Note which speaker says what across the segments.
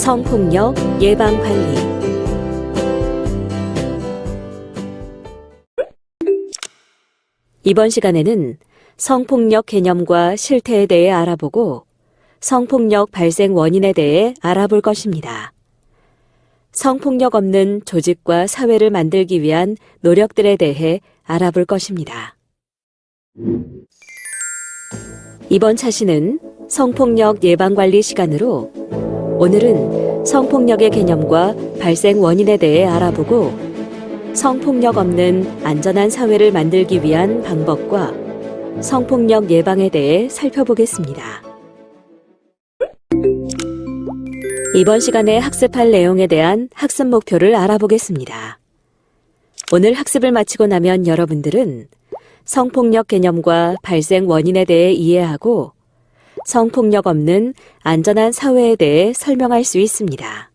Speaker 1: 성폭력 예방 관리. 이번 시간에는 성폭력 개념과 실태에 대해 알아보고 성폭력 발생 원인에 대해 알아볼 것입니다. 성폭력 없는 조직과 사회를 만들기 위한 노력들에 대해 알아볼 것입니다. 이번 차시는 성폭력 예방관리 시간으로 오늘은 성폭력의 개념과 발생 원인에 대해 알아보고 성폭력 없는 안전한 사회를 만들기 위한 방법과 성폭력 예방에 대해 살펴보겠습니다. 이번 시간에 학습할 내용에 대한 학습 목표를 알아보겠습니다. 오늘 학습을 마치고 나면 여러분들은 성폭력 개념과 발생 원인에 대해 이해하고 성폭력 없는 안전한 사회에 대해 설명할 수 있습니다.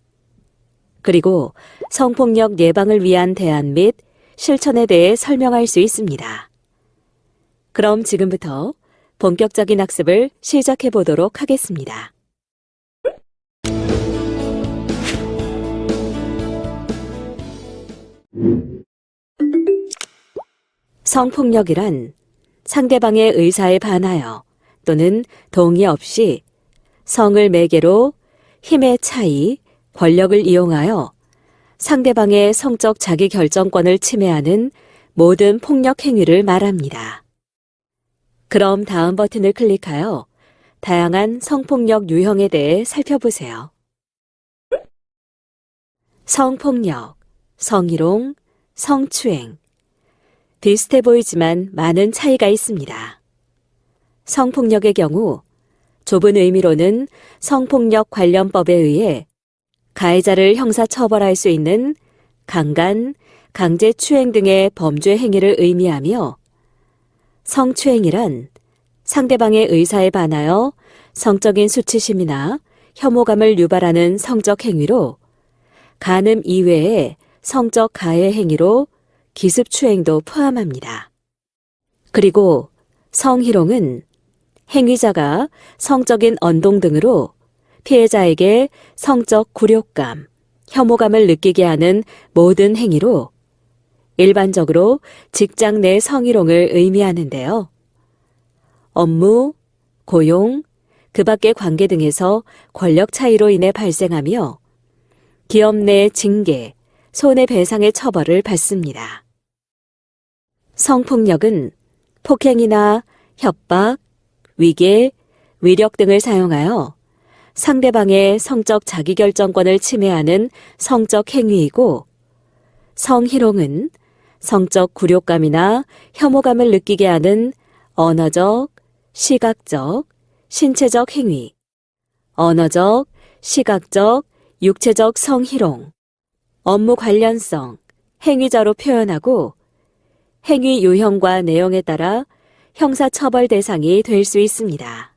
Speaker 1: 그리고 성폭력 예방을 위한 대안 및 실천에 대해 설명할 수 있습니다. 그럼 지금부터 본격적인 학습을 시작해 보도록 하겠습니다. 성폭력이란 상대방의 의사에 반하여 또는 동의 없이 성을 매개로 힘의 차이, 권력을 이용하여 상대방의 성적 자기결정권을 침해하는 모든 폭력 행위를 말합니다. 그럼 다음 버튼을 클릭하여 다양한 성폭력 유형에 대해 살펴보세요. 성폭력, 성희롱, 성추행. 비슷해 보이지만 많은 차이가 있습니다. 성폭력의 경우 좁은 의미로는 성폭력 관련법에 의해 가해자를 형사처벌할 수 있는 강간, 강제추행 등의 범죄 행위를 의미하며 성추행이란 상대방의 의사에 반하여 성적인 수치심이나 혐오감을 유발하는 성적 행위로 간음 이외의 성적 가해 행위로 기습추행도 포함합니다. 그리고 성희롱은 행위자가 성적인 언동 등으로 피해자에게 성적 굴욕감, 혐오감을 느끼게 하는 모든 행위로 일반적으로 직장 내 성희롱을 의미하는데요. 업무, 고용, 그 밖의 관계 등에서 권력 차이로 인해 발생하며 기업 내 징계, 손해배상의 처벌을 받습니다. 성폭력은 폭행이나 협박, 위계, 위력 등을 사용하여 상대방의 성적 자기결정권을 침해하는 성적 행위이고 성희롱은 성적 굴욕감이나 혐오감을 느끼게 하는 언어적, 시각적, 신체적 행위, 언어적, 시각적, 육체적 성희롱, 업무 관련성, 행위자로 표현하고 행위 유형과 내용에 따라 형사처벌 대상이 될 수 있습니다.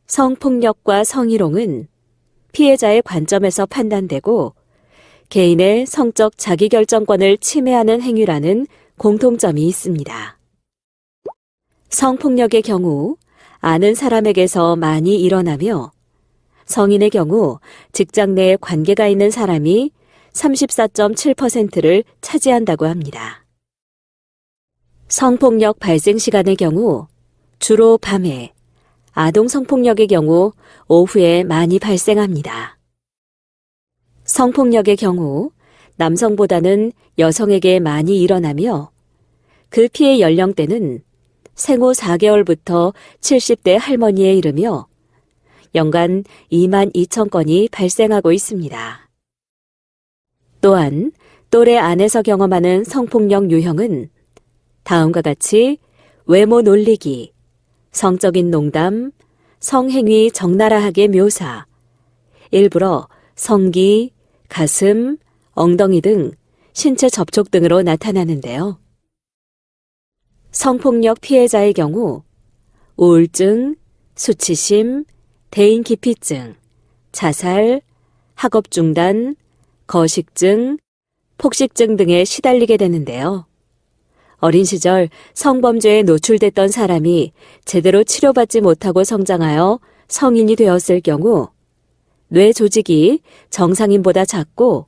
Speaker 1: 성폭력과 성희롱은 피해자의 관점에서 판단되고 개인의 성적 자기결정권을 침해하는 행위라는 공통점이 있습니다. 성폭력의 경우 아는 사람에게서 많이 일어나며 성인의 경우 직장 내에 관계가 있는 사람이 34.7%를 차지한다고 합니다. 성폭력 발생 시간의 경우 주로 밤에, 아동 성폭력의 경우 오후에 많이 발생합니다. 성폭력의 경우 남성보다는 여성에게 많이 일어나며 그 피해 연령대는 생후 4개월부터 70대 할머니에 이르며 연간 2만 2천 건이 발생하고 있습니다. 또한 또래 안에서 경험하는 성폭력 유형은 다음과 같이 외모 놀리기, 성적인 농담, 성행위 적나라하게 묘사, 일부러 성기, 가슴, 엉덩이 등 신체 접촉 등으로 나타나는데요. 성폭력 피해자의 경우 우울증, 수치심, 대인기피증, 자살, 학업 중단, 거식증, 폭식증 등에 시달리게 되는데요. 어린 시절 성범죄에 노출됐던 사람이 제대로 치료받지 못하고 성장하여 성인이 되었을 경우 뇌 조직이 정상인보다 작고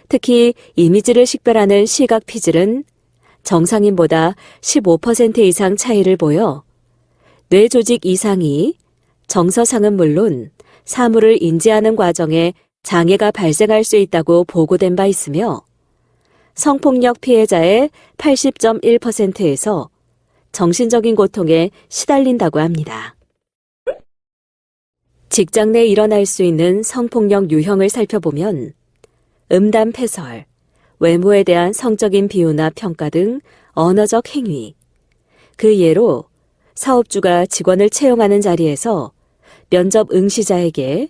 Speaker 1: 특히 이미지를 식별하는 시각 피질은 정상인보다 15% 이상 차이를 보여 뇌 조직 이상이 정서상은 물론 사물을 인지하는 과정에 장애가 발생할 수 있다고 보고된 바 있으며 성폭력 피해자의 80.1%에서 정신적인 고통에 시달린다고 합니다. 직장 내 일어날 수 있는 성폭력 유형을 살펴보면 음담패설, 외모에 대한 성적인 비유나 평가 등 언어적 행위, 그 예로 사업주가 직원을 채용하는 자리에서 면접 응시자에게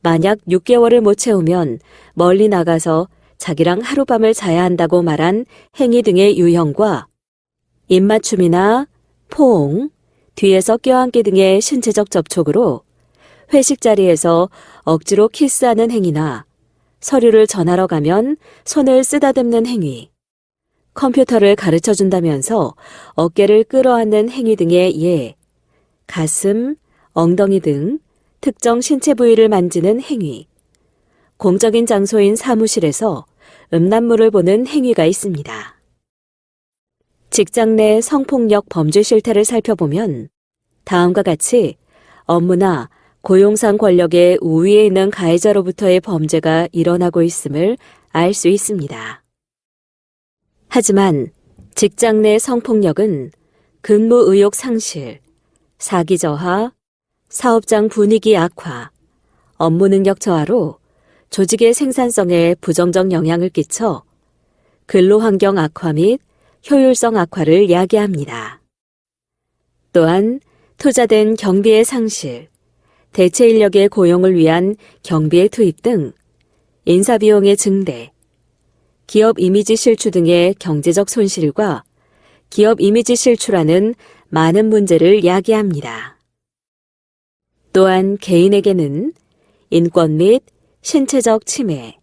Speaker 1: 만약 6개월을 못 채우면 멀리 나가서 자기랑 하룻밤을 자야 한다고 말한 행위 등의 유형과 입맞춤이나 포옹, 뒤에서 껴안기 등의 신체적 접촉으로 회식 자리에서 억지로 키스하는 행위나 서류를 전하러 가면 손을 쓰다듬는 행위, 컴퓨터를 가르쳐준다면서 어깨를 끌어안는 행위 등의 예, 가슴, 엉덩이 등 특정 신체 부위를 만지는 행위, 공적인 장소인 사무실에서 음란물을 보는 행위가 있습니다. 직장 내 성폭력 범죄 실태를 살펴보면 다음과 같이 업무나 고용상 권력의 우위에 있는 가해자로부터의 범죄가 일어나고 있음을 알 수 있습니다. 하지만 직장 내 성폭력은 근무 의욕 상실, 사기 저하, 사업장 분위기 악화, 업무 능력 저하로 조직의 생산성에 부정적 영향을 끼쳐 근로환경 악화 및 효율성 악화를 야기합니다. 또한 투자된 경비의 상실, 대체 인력의 고용을 위한 경비의 투입 등 인사비용의 증대, 기업 이미지 실추 등의 경제적 손실과 기업 이미지 실추라는 많은 문제를 야기합니다. 또한 개인에게는 인권 및 신체적 침해,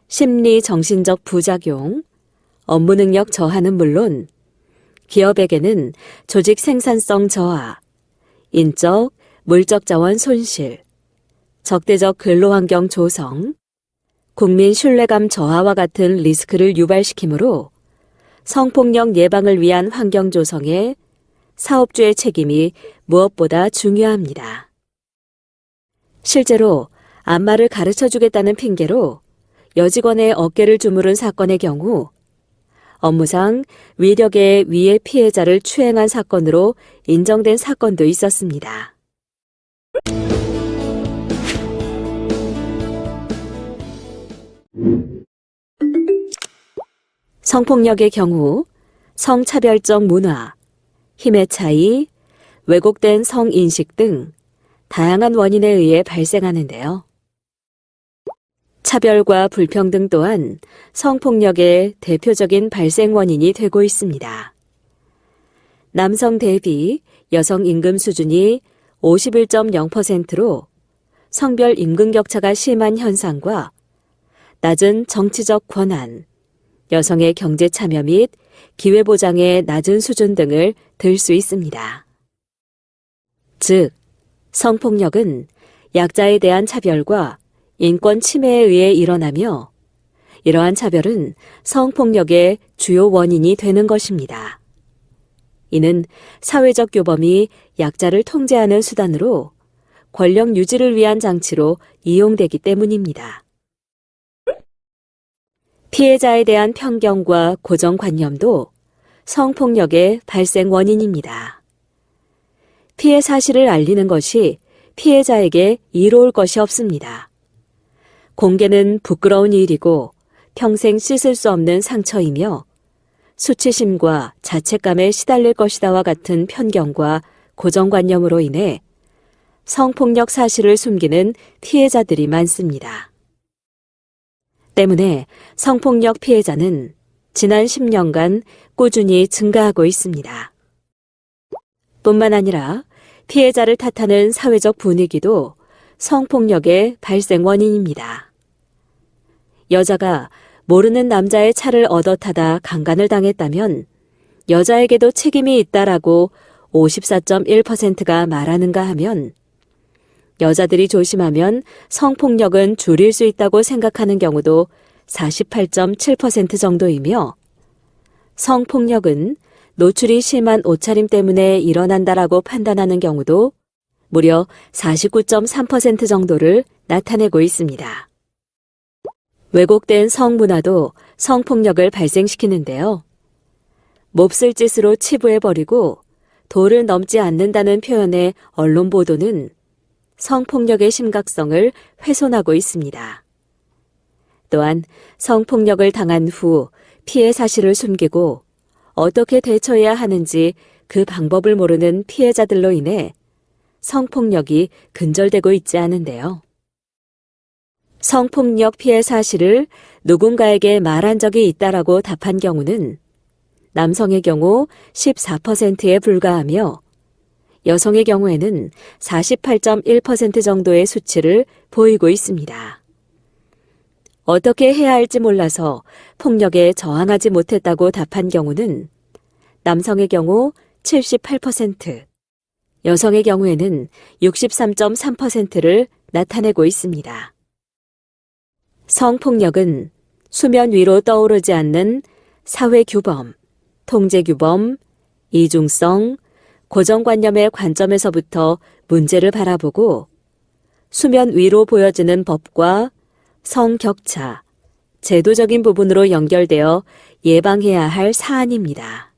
Speaker 1: 심리 정신적 부작용, 업무 능력 저하는 물론 기업에게는 조직 생산성 저하, 인적, 물적 자원 손실, 적대적 근로환경 조성, 국민 신뢰감 저하와 같은 리스크를 유발시키므로 성폭력 예방을 위한 환경 조성에 사업주의 책임이 무엇보다 중요합니다. 실제로 안마를 가르쳐주겠다는 핑계로 여직원의 어깨를 주무른 사건의 경우 업무상 위력의 위해 피해자를 추행한 사건으로 인정된 사건도 있었습니다. 성폭력의 경우 성차별적 문화, 힘의 차이, 왜곡된 성인식 등 다양한 원인에 의해 발생하는데요. 차별과 불평등 또한 성폭력의 대표적인 발생 원인이 되고 있습니다. 남성 대비 여성 임금 수준이 51.0%로 성별 임금 격차가 심한 현상과 낮은 정치적 권한, 여성의 경제 참여 및 기회 보장의 낮은 수준 등을 들 수 있습니다. 즉, 성폭력은 약자에 대한 차별과 인권 침해에 의해 일어나며 이러한 차별은 성폭력의 주요 원인이 되는 것입니다. 이는 사회적 교범이 약자를 통제하는 수단으로 권력 유지를 위한 장치로 이용되기 때문입니다. 피해자에 대한 편견과 고정관념도 성폭력의 발생 원인입니다. 피해 사실을 알리는 것이 피해자에게 이로울 것이 없습니다. 공개는 부끄러운 일이고 평생 씻을 수 없는 상처이며 수치심과 자책감에 시달릴 것이다와 같은 편견과 고정관념으로 인해 성폭력 사실을 숨기는 피해자들이 많습니다. 때문에 성폭력 피해자는 지난 10년간 꾸준히 증가하고 있습니다. 뿐만 아니라 피해자를 탓하는 사회적 분위기도 성폭력의 발생 원인입니다. 여자가 모르는 남자의 차를 얻어 타다 강간을 당했다면 여자에게도 책임이 있다라고 54.1%가 말하는가 하면 여자들이 조심하면 성폭력은 줄일 수 있다고 생각하는 경우도 48.7% 정도이며 성폭력은 노출이 심한 옷차림 때문에 일어난다라고 판단하는 경우도 무려 49.3% 정도를 나타내고 있습니다. 왜곡된 성문화도 성폭력을 발생시키는데요. 몹쓸 짓으로 치부해버리고 도를 넘지 않는다는 표현의 언론 보도는 성폭력의 심각성을 훼손하고 있습니다. 또한 성폭력을 당한 후 피해 사실을 숨기고 어떻게 대처해야 하는지 그 방법을 모르는 피해자들로 인해 성폭력이 근절되고 있지 않은데요. 성폭력 피해 사실을 누군가에게 말한 적이 있다라고 답한 경우는 남성의 경우 14%에 불과하며 여성의 경우에는 48.1% 정도의 수치를 보이고 있습니다. 어떻게 해야 할지 몰라서 폭력에 저항하지 못했다고 답한 경우는 남성의 경우 78%, 여성의 경우에는 63.3%를 나타내고 있습니다. 성폭력은 수면 위로 떠오르지 않는 사회규범, 통제규범, 이중성, 고정관념의 관점에서부터 문제를 바라보고 수면 위로 보여지는 법과 성격차, 제도적인 부분으로 연결되어 예방해야 할 사안입니다.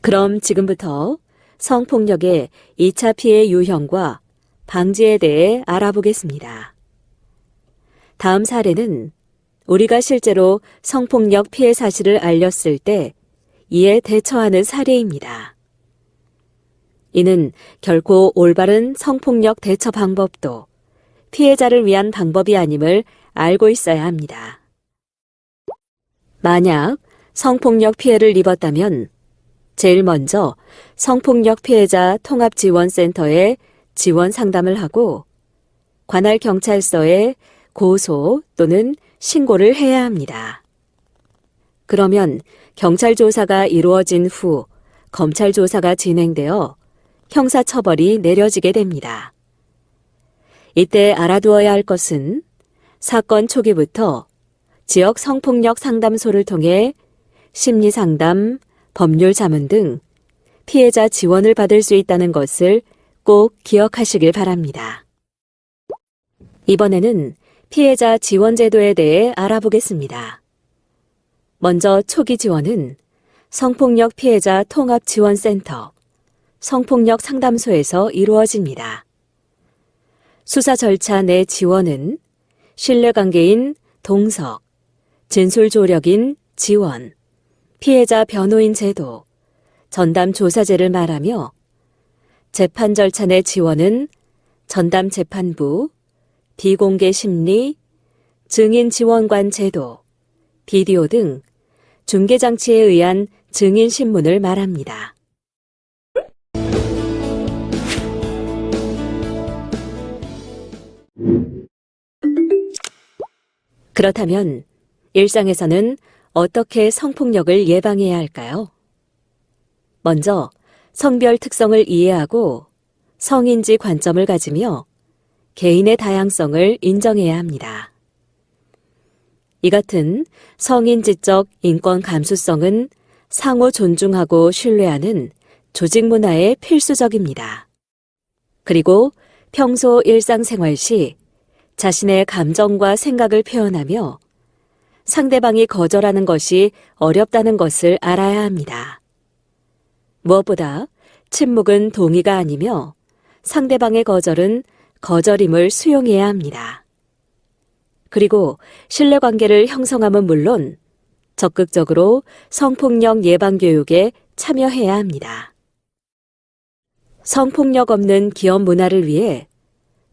Speaker 1: 그럼 지금부터 성폭력의 2차 피해 유형과 방지에 대해 알아보겠습니다. 다음 사례는 우리가 실제로 성폭력 피해 사실을 알렸을 때 이에 대처하는 사례입니다. 이는 결코 올바른 성폭력 대처 방법도 피해자를 위한 방법이 아님을 알고 있어야 합니다. 만약 성폭력 피해를 입었다면 제일 먼저 성폭력 피해자 통합지원센터에 지원 상담을 하고 관할 경찰서에 고소 또는 신고를 해야 합니다. 그러면 경찰 조사가 이루어진 후 검찰 조사가 진행되어 형사처벌이 내려지게 됩니다. 이때 알아두어야 할 것은 사건 초기부터 지역 성폭력 상담소를 통해 심리상담, 법률 자문 등 피해자 지원을 받을 수 있다는 것을 꼭 기억하시길 바랍니다. 이번에는 피해자 지원 제도에 대해 알아보겠습니다. 먼저 초기 지원은 성폭력 피해자 통합지원센터, 성폭력 상담소에서 이루어집니다. 수사 절차 내 지원은 신뢰관계인 동석, 진술 조력인 지원, 피해자 변호인 제도, 전담 조사제를 말하며 재판 절차 내 지원은 전담 재판부, 비공개 심리, 증인 지원관 제도, 비디오 등 중개장치에 의한 증인 신문을 말합니다. 그렇다면 일상에서는 어떻게 성폭력을 예방해야 할까요? 먼저 성별 특성을 이해하고 성인지 관점을 가지며 개인의 다양성을 인정해야 합니다. 이 같은 성인지적 인권 감수성은 상호 존중하고 신뢰하는 조직 문화에 필수적입니다. 그리고 평소 일상생활 시 자신의 감정과 생각을 표현하며 상대방이 거절하는 것이 어렵다는 것을 알아야 합니다. 무엇보다 침묵은 동의가 아니며 상대방의 거절은 거절임을 수용해야 합니다. 그리고 신뢰관계를 형성함은 물론 적극적으로 성폭력 예방 교육에 참여해야 합니다. 성폭력 없는 기업 문화를 위해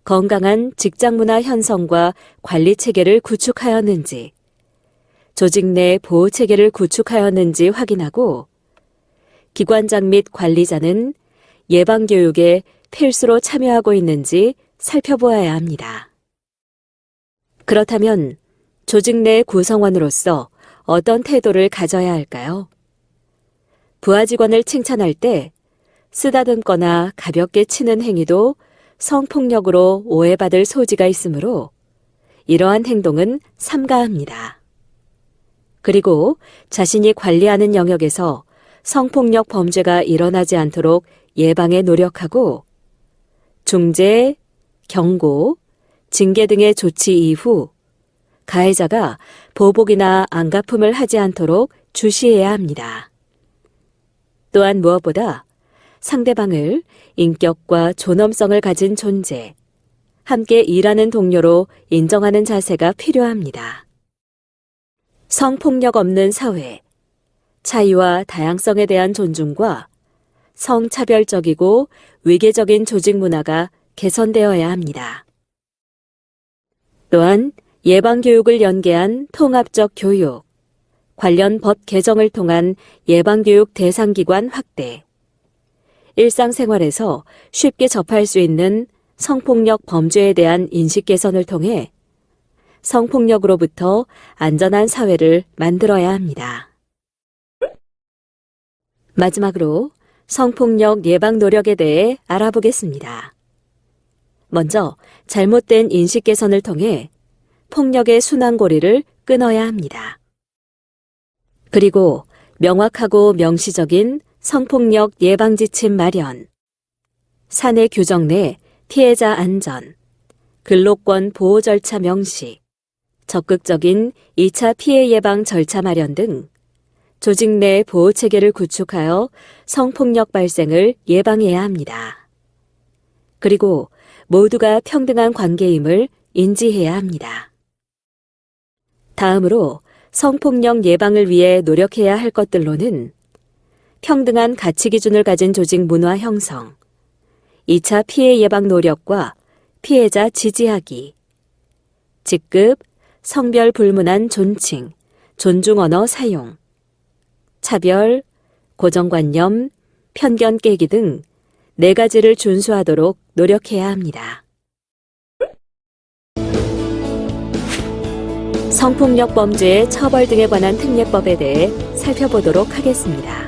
Speaker 1: 건강한 직장 문화 형성과 관리 체계를 구축하였는지, 조직 내 보호 체계를 구축하였는지 확인하고 기관장 및 관리자는 예방 교육에 필수로 참여하고 있는지 살펴보아야 합니다. 그렇다면 조직 내 구성원으로서 어떤 태도를 가져야 할까요? 부하 직원을 칭찬할 때 쓰다듬거나 가볍게 치는 행위도 성폭력으로 오해받을 소지가 있으므로 이러한 행동은 삼가합니다. 그리고 자신이 관리하는 영역에서 성폭력 범죄가 일어나지 않도록 예방에 노력하고 중재, 경고, 징계 등의 조치 이후 가해자가 보복이나 안갚음을 하지 않도록 주시해야 합니다. 또한 무엇보다 상대방을 인격과 존엄성을 가진 존재, 함께 일하는 동료로 인정하는 자세가 필요합니다. 성폭력 없는 사회, 차이와 다양성에 대한 존중과 성차별적이고 위계적인 조직 문화가 개선되어야 합니다. 또한 예방교육을 연계한 통합적 교육, 관련 법 개정을 통한 예방교육 대상기관 확대, 일상생활에서 쉽게 접할 수 있는 성폭력 범죄에 대한 인식 개선을 통해 성폭력으로부터 안전한 사회를 만들어야 합니다. 마지막으로 성폭력 예방 노력에 대해 알아보겠습니다. 먼저 잘못된 인식 개선을 통해 폭력의 순환고리를 끊어야 합니다. 그리고 명확하고 명시적인 성폭력 예방 지침 마련, 사내 규정 내 피해자 안전, 근로권 보호 절차 명시, 적극적인 2차 피해 예방 절차 마련 등 조직 내 보호 체계를 구축하여 성폭력 발생을 예방해야 합니다. 그리고 모두가 평등한 관계임을 인지해야 합니다. 다음으로 성폭력 예방을 위해 노력해야 할 것들로는 평등한 가치 기준을 가진 조직 문화 형성, 2차 피해 예방 노력과 피해자 지지하기, 직급, 성별 불문한 존칭, 존중 언어 사용, 차별, 고정관념, 편견 깨기 등 4가지를 준수하도록 노력해야 합니다. 성폭력 범죄의 처벌 등에 관한 특례법에 대해 살펴보도록 하겠습니다.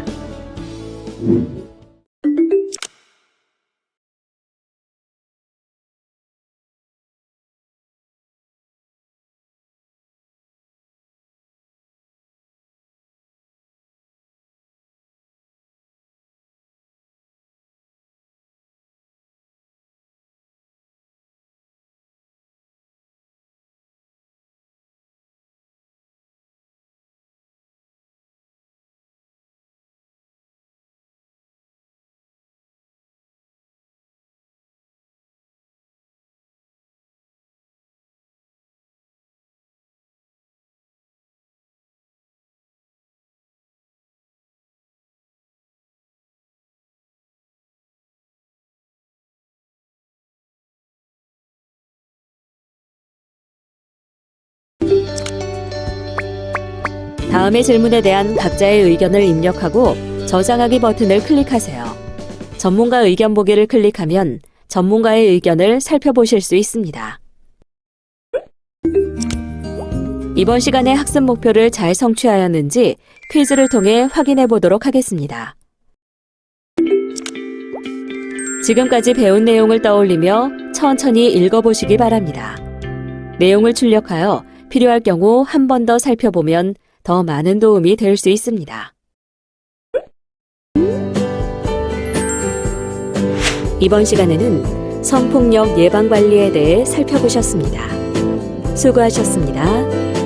Speaker 1: 다음의 질문에 대한 각자의 의견을 입력하고 저장하기 버튼을 클릭하세요. 전문가 의견 보기를 클릭하면 전문가의 의견을 살펴보실 수 있습니다. 이번 시간의 학습 목표를 잘 성취하였는지 퀴즈를 통해 확인해 보도록 하겠습니다. 지금까지 배운 내용을 떠올리며 천천히 읽어보시기 바랍니다. 내용을 출력하여 필요할 경우 한 번 더 살펴보면 더 많은 도움이 될 수 있습니다. 이번 시간에는 성폭력 예방 관리에 대해 살펴보셨습니다. 수고하셨습니다.